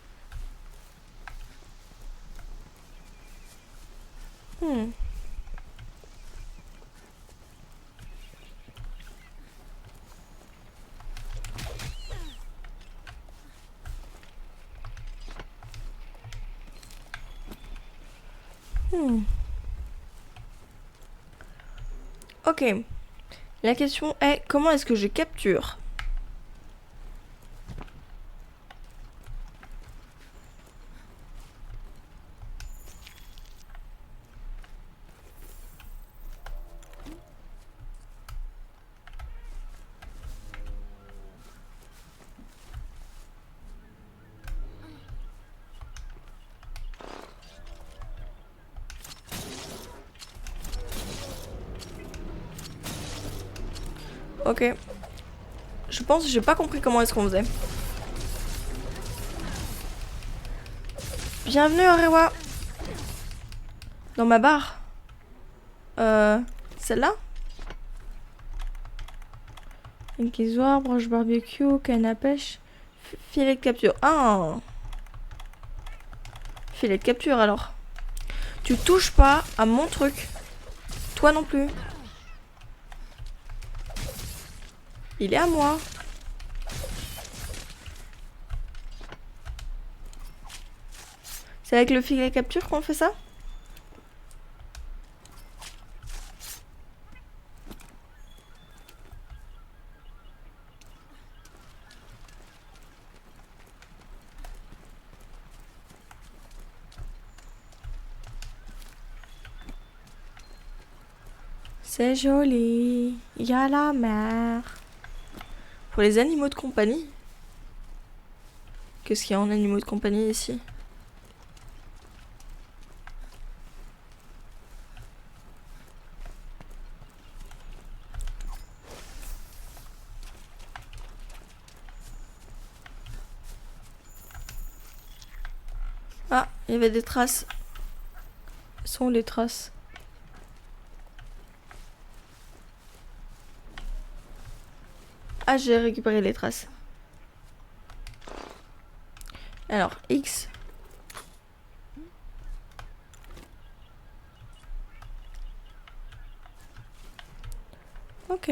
Ok. La question est comment est-ce que je capture? Ok. Je pense que j'ai pas compris comment est-ce qu'on faisait. Bienvenue Arewa. Dans ma barre. Celle-là? Inquisoire, broche barbecue, canne à pêche, filet de capture. Ah! Filet de capture alors. Tu touches pas à mon truc. Toi non plus. Il est à moi. C'est avec le filet de capture qu'on fait ça? C'est joli. Il y a la mer. Pour les animaux de compagnie. Qu'est-ce qu'il y a en animaux de compagnie ici? Ah, il y avait des traces. Où sont les traces? Ah, j'ai récupéré les traces. Alors, X. Ok.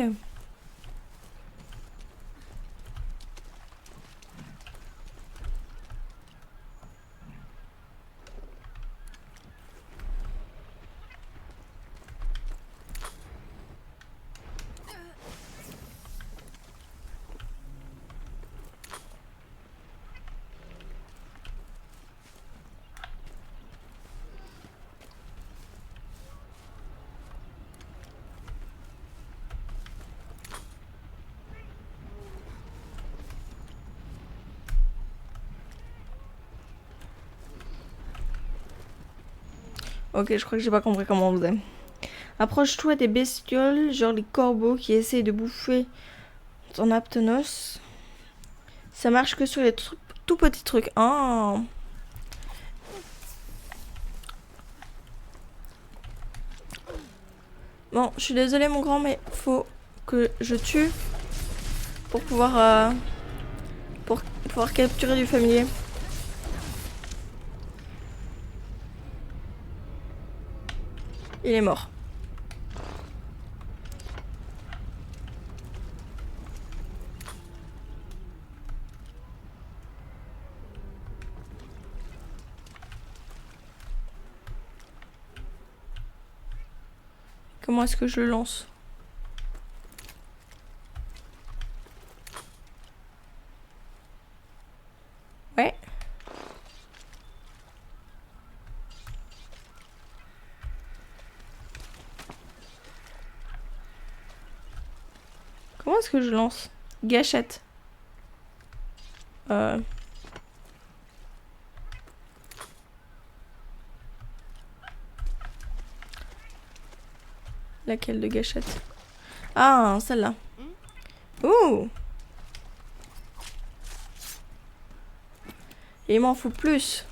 Ok, je crois que j'ai pas compris comment on faisait. Approche-toi des bestioles, genre les corbeaux qui essayent de bouffer ton aptonos. Ça marche que sur les tout petits trucs. Ah. Bon, je suis désolée mon grand, mais faut que je tue pour pouvoir capturer du familier. Il est mort. Comment est-ce que je le lance? Ouais. Comment est-ce que je lance? Gâchette. Laquelle de gâchette? Ah, celle-là. Ouh. Et il m'en faut plus.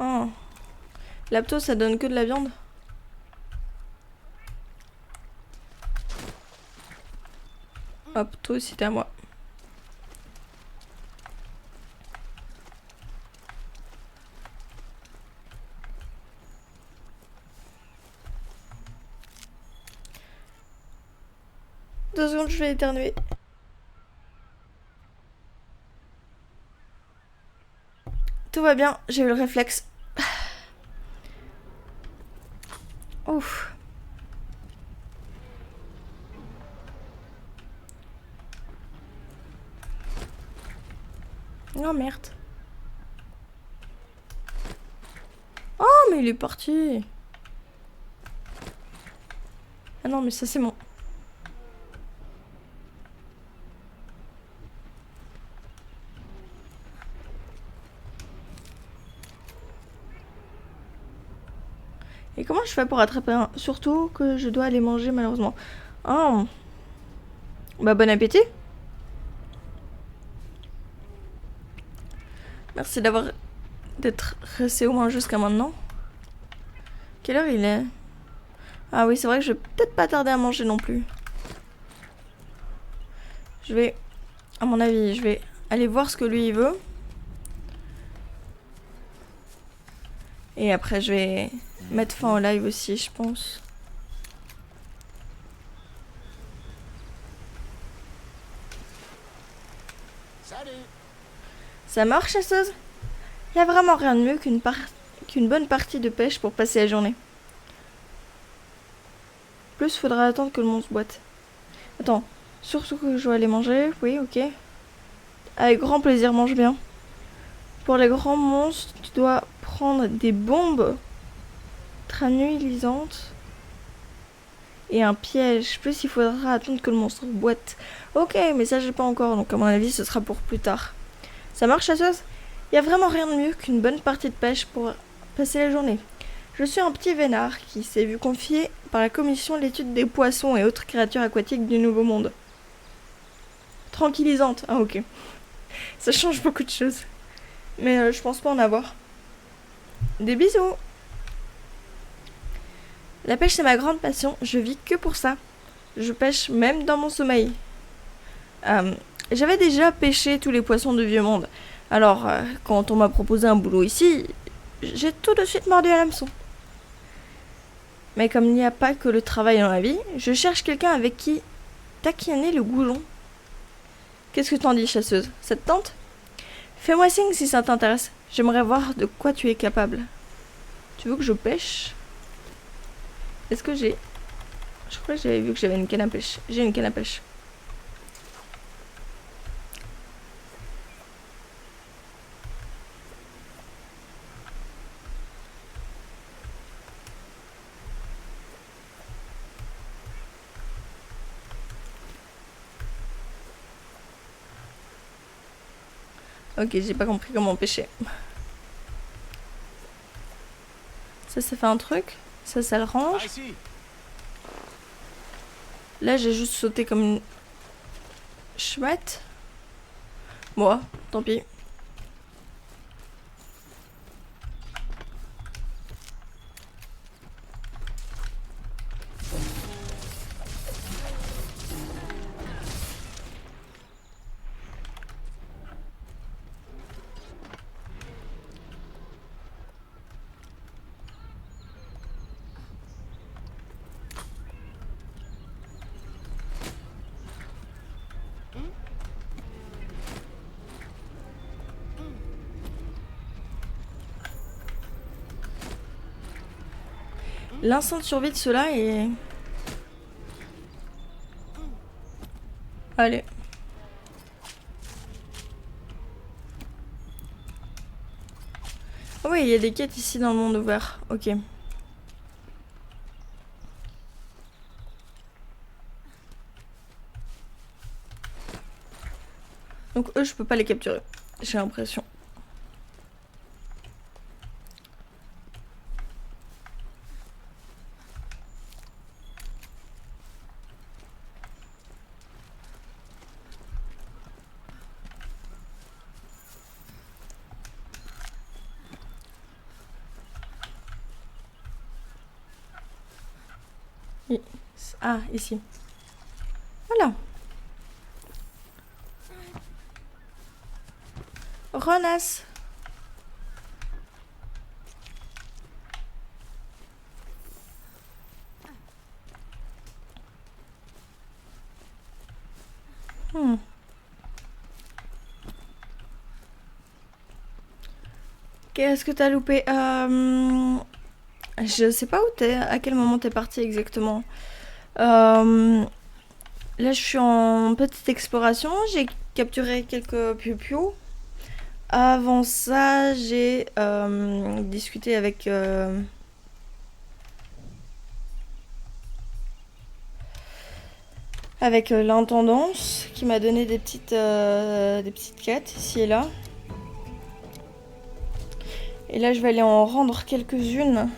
Oh. L'apto, ça donne que de la viande? Hop, toi aussi t'es à moi. Deux secondes, je vais éternuer. Tout va bien, j'ai eu le réflexe. Ouf. Oh merde. Oh mais il est parti. Ah non mais ça c'est bon. Et comment je fais pour attraper un? Surtout que je dois aller manger malheureusement. Oh. Bah bon appétit. Merci d'être resté au moins jusqu'à maintenant. Quelle heure il est? Ah oui, c'est vrai que je vais peut-être pas tarder à manger non plus. Je vais, à mon avis, je vais aller voir ce que lui il veut. Et après je vais mettre fin au live aussi, je pense. Salut. Ça marche, chasseuse? Y a vraiment rien de mieux qu'une bonne partie de pêche pour passer la journée. Plus faudra attendre que le monstre boite. Attends, surtout que je dois aller manger. Oui, ok. Avec grand plaisir, mange bien. Pour les grands monstres, tu dois prendre des bombes nuisante. Et un piège. Plus il faudra attendre que le monstre boite. Ok, mais ça j'ai pas encore, donc à mon avis ce sera pour plus tard. Ça marche, chasseuse? Y a vraiment rien de mieux qu'une bonne partie de pêche pour passer la journée. Je suis un petit vénard qui s'est vu confier par la commission l'étude des poissons et autres créatures aquatiques du Nouveau Monde. Tranquillisante, ah ok. Ça change beaucoup de choses. Mais je pense pas en avoir. Des bisous. La pêche c'est ma grande passion, je vis que pour ça. Je pêche même dans mon sommeil. J'avais déjà pêché tous les poissons de Vieux Monde. Alors, quand on m'a proposé un boulot ici, j'ai tout de suite mordu à l'hameçon. Mais comme il n'y a pas que le travail dans la vie, je cherche quelqu'un avec qui taquiner le goulon. Qu'est-ce que t'en dis, chasseuse? Ça te tente? Fais-moi signe si ça t'intéresse. J'aimerais voir de quoi tu es capable. Tu veux que je pêche? Est-ce que j'ai... Je crois que j'avais vu que j'avais une canne à pêche. J'ai une canne à pêche. Ok, j'ai pas compris comment pêcher. Ça fait un truc. Ça le range. Là, j'ai juste sauté comme une chouette. Bon, tant pis. L'instinct de survie de cela est... Allez. Ah oui, il y a des quêtes ici dans le monde ouvert. Ok. Donc eux, je peux pas les capturer. J'ai l'impression. Ah, ici. Voilà. Renasse. Qu'est-ce que t'as loupé? Je sais pas où t'es, à quel moment t'es parti exactement. Là, je suis en petite exploration. J'ai capturé quelques piou-piou. Avant ça, j'ai discuté avec l'intendance qui m'a donné des petites quêtes ici et là. Et là, je vais aller en rendre quelques-unes.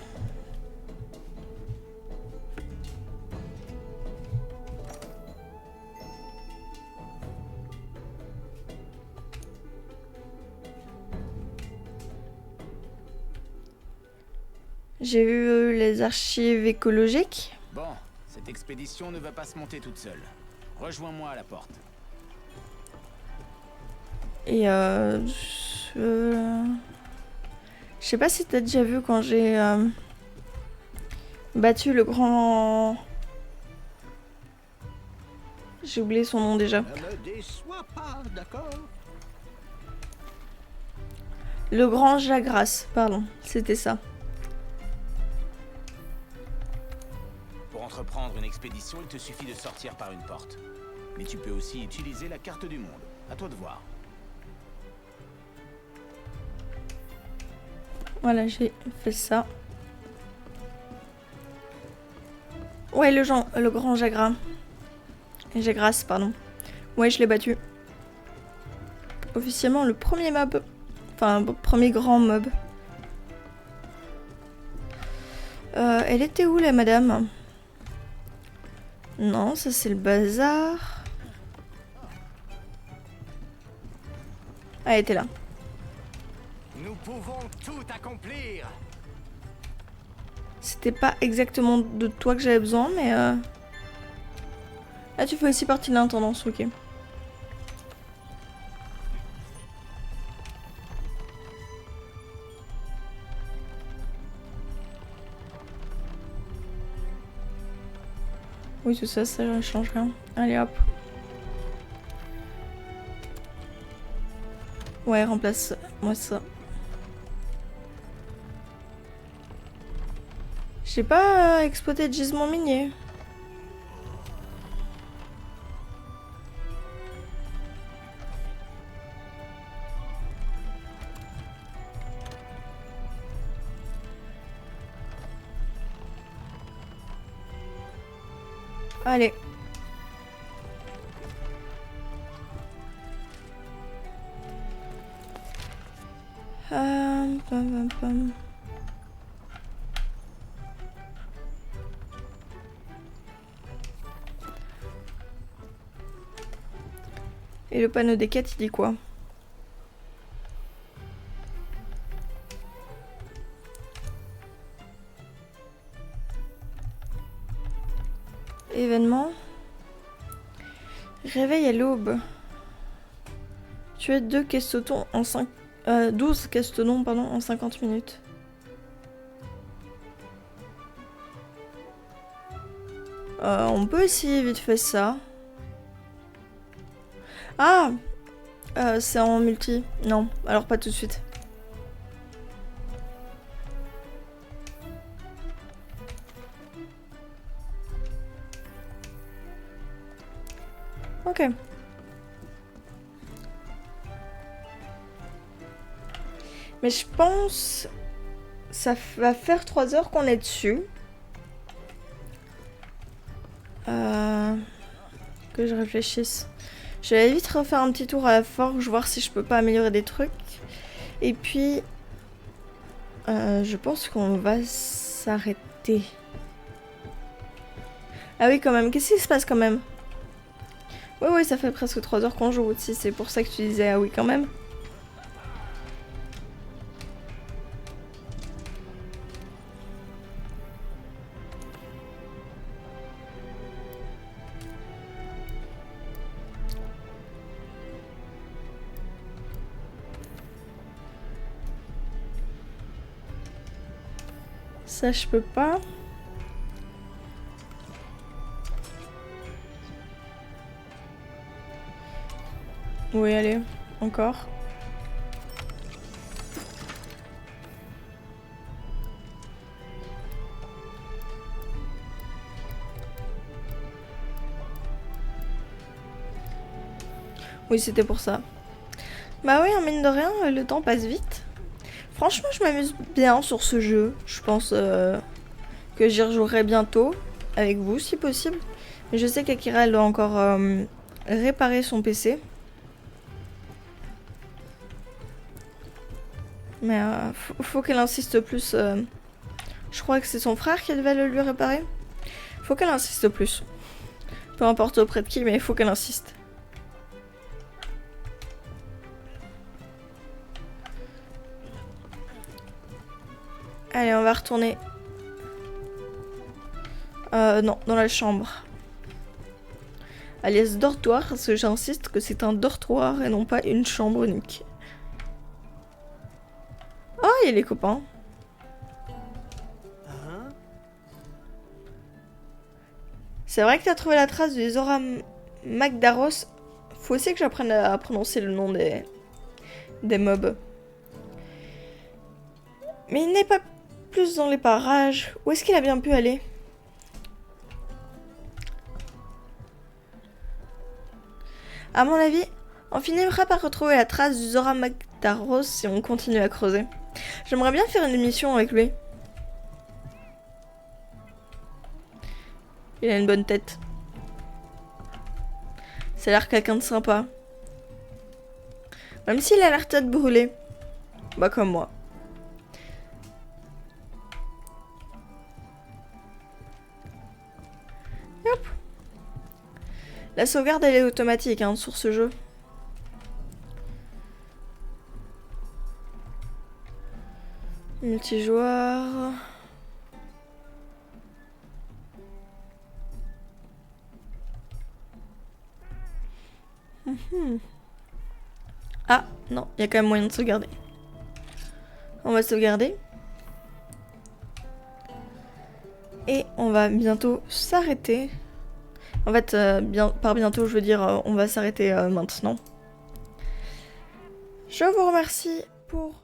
J'ai vu les archives écologiques. Bon, cette expédition ne va pas se monter toute seule. Rejoins-moi à la porte. Et je sais pas si t'as déjà vu quand j'ai battu le grand... J'ai oublié son nom déjà. Ne me déçois pas, d'accord? Le grand Jagras, pardon, c'était ça. Pour entreprendre une expédition, il te suffit de sortir par une porte. Mais tu peux aussi utiliser la carte du monde. À toi de voir. Voilà, j'ai fait ça. Ouais, le grand Jagras. Jagras, pardon. Ouais, je l'ai battu. Officiellement, le premier mob. Enfin, premier grand mob. Elle était où, la madame? Non, ça c'est le bazar. Ah, elle était là. Nous pouvons tout accomplir. C'était pas exactement de toi que j'avais besoin, mais... Ah, tu fais aussi partie de l'intendance, ok. Oui, tout ça, ça change rien. Allez, hop. Ouais, remplace-moi ça. J'ai pas exploité de gisement minier. Allez. Pam, pam, pam. Et le panneau des quêtes, il dit quoi? Événement. Réveil à l'aube. Tu as 2 questotons en 12 questodons pardon, en 50 minutes. On peut essayer vite fait ça. Ah, c'est en multi. Non, alors pas tout de suite. Ok. Mais je pense... Ça va faire 3 heures qu'on est dessus. Que je réfléchisse. Je vais vite refaire un petit tour à la forge, voir si je peux pas améliorer des trucs. Et puis... je pense qu'on va s'arrêter. Ah oui, quand même. Qu'est-ce qui se passe quand même? Ouais, ça fait presque 3 heures qu'on joue aussi. C'est pour ça que tu disais ah oui, quand même. Ça, je peux pas. Oui, allez, encore. Oui, c'était pour ça. Bah oui, en mine de rien, le temps passe vite. Franchement, je m'amuse bien sur ce jeu. Je pense que j'y rejouerai bientôt, avec vous si possible. Mais je sais qu'Akira, elle doit encore réparer son PC. Mais faut qu'elle insiste plus. Je crois que c'est son frère qui devait le lui réparer. Faut qu'elle insiste plus. Peu importe auprès de qui, mais il faut qu'elle insiste. Allez, on va retourner. Non, dans la chambre. Alias dortoir, parce que j'insiste que c'est un dortoir et non pas une chambre unique. Oh, il y a les copains. C'est vrai que t'as trouvé la trace du Zora Magdaros. Faut aussi que j'apprenne à prononcer le nom des mobs. Mais il n'est pas plus dans les parages. Où est-ce qu'il a bien pu aller? À mon avis, on finira par retrouver la trace du Zora Magdaros si on continue à creuser. J'aimerais bien faire une émission avec lui. Il a une bonne tête. Ça a l'air quelqu'un de sympa. Même s'il a l'air tête brûlée. Bah comme moi. Hop. La sauvegarde elle est automatique hein, sur ce jeu. Multijoueur. Ah, non, il y a quand même moyen de sauvegarder. On va sauvegarder. Et on va bientôt s'arrêter. En fait, par bientôt, je veux dire, on va s'arrêter maintenant. Je vous remercie pour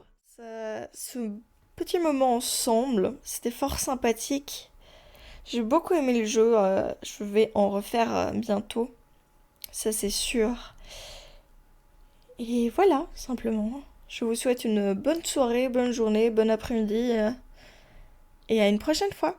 ce petit moment ensemble. C'était fort sympathique. J'ai beaucoup aimé le jeu. Je vais en refaire bientôt. Ça, c'est sûr. Et voilà, simplement. Je vous souhaite une bonne soirée, bonne journée, bon après-midi. Et à une prochaine fois.